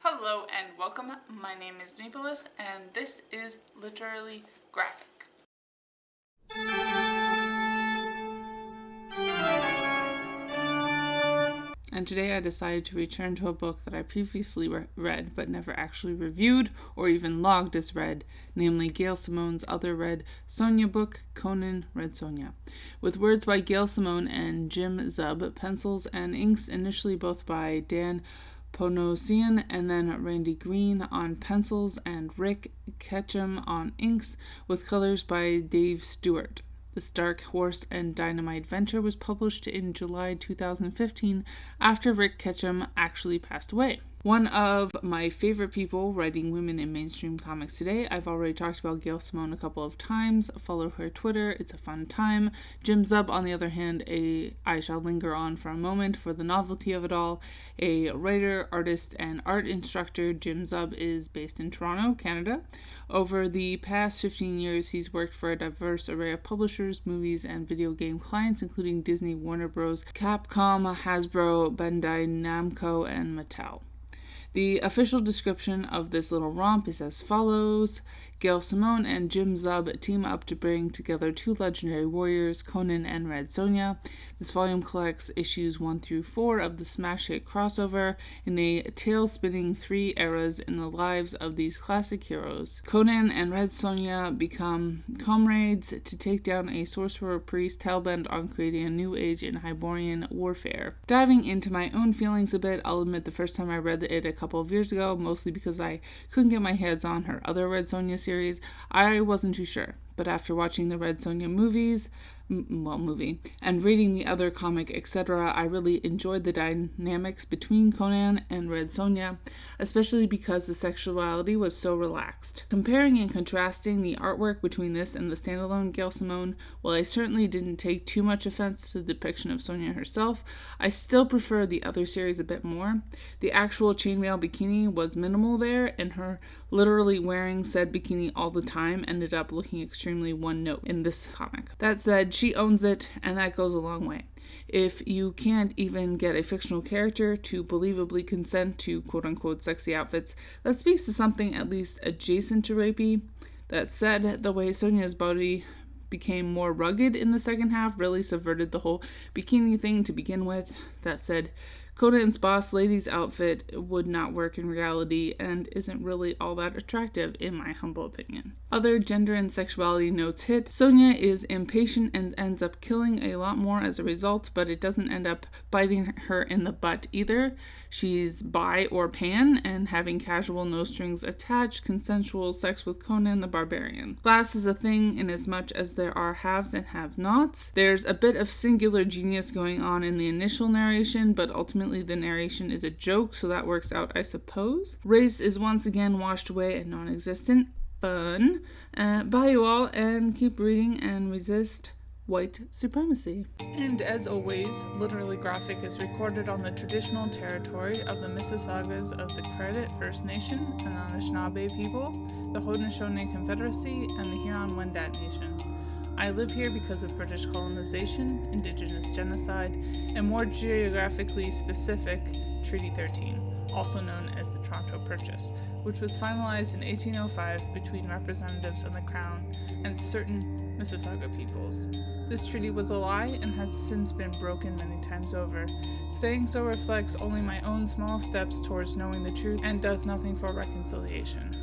Hello and welcome. My name is Nicholas and this is Literally Graphic. And today I decided to return to a book that I previously read but never actually reviewed or even logged as read, namely Gail Simone's other read Sonja book, Conan, Red Sonja. With words by Gail Simone and Jim Zub, pencils and inks initially both by Dan Ponosian and then Randy Green on pencils and Rick Ketchum on inks, with colors by Dave Stewart. This Dark Horse and Dynamite venture was published in July 2015 after Rick Ketchum actually passed away. One of my favorite people writing women in mainstream comics today. I've already talked about Gail Simone a couple of times. Follow her Twitter, it's a fun time. Jim Zub, on the other hand, I shall linger on for a moment for the novelty of it all. A writer, artist, and art instructor, Jim Zub is based in Toronto, Canada. Over the past 15 years, he's worked for a diverse array of publishers, movies, and video game clients, including Disney, Warner Bros., Capcom, Hasbro, Bandai Namco, and Mattel. The official description of this little romp is as follows. Gail Simone and Jim Zub team up to bring together two legendary warriors, Conan and Red Sonja. This volume collects issues 1 through 4 of the smash hit crossover in a tale-spinning 3 eras in the lives of these classic heroes. Conan and Red Sonja become comrades to take down a sorcerer priest hellbent on creating a new age in Hyborian warfare. Diving into my own feelings a bit, I'll admit the first time I read it a couple of years ago, mostly because I couldn't get my hands on her other Red Sonja series, I wasn't too sure. But after watching the Red Sonja movie, and reading the other comic, etc., I really enjoyed the dynamics between Conan and Red Sonja, especially because the sexuality was so relaxed. Comparing and contrasting the artwork between this and the standalone Gail Simone, while I certainly didn't take too much offense to the depiction of Sonja herself, I still prefer the other series a bit more. The actual chainmail bikini was minimal there, and her literally wearing said bikini all the time ended up looking extremely one note in this comic. That said, she owns it, and that goes a long way. If you can't even get a fictional character to believably consent to quote-unquote sexy outfits, that speaks to something at least adjacent to rapey. That said, the way Sonja's body became more rugged in the second half really subverted the whole bikini thing to begin with. That said, Conan's boss lady's outfit would not work in reality and isn't really all that attractive in my humble opinion. Other gender and sexuality notes hit. Sonja is impatient and ends up killing a lot more as a result, but it doesn't end up biting her in the butt either. She's bi or pan and having casual no strings attached consensual sex with Conan the Barbarian. Class is a thing in as much as there are haves and have-nots. There's a bit of singular genius going on in the initial narration, but ultimately the narration is a joke, so that works out, I suppose. Race is once again washed away and non-existent. Fun. Bye you all, and keep reading and resist white supremacy. And as always, Literally Graphic is recorded on the traditional territory of the Mississaugas of the Credit First Nation and Anishinaabe people, the Haudenosaunee Confederacy, and the Huron-Wendat Nation. I live here because of British colonization, Indigenous genocide, and more geographically specific, Treaty 13, also known as the Toronto Purchase, which was finalized in 1805 between representatives of the Crown and certain Mississauga peoples. This treaty was a lie and has since been broken many times over. Saying so reflects only my own small steps towards knowing the truth and does nothing for reconciliation.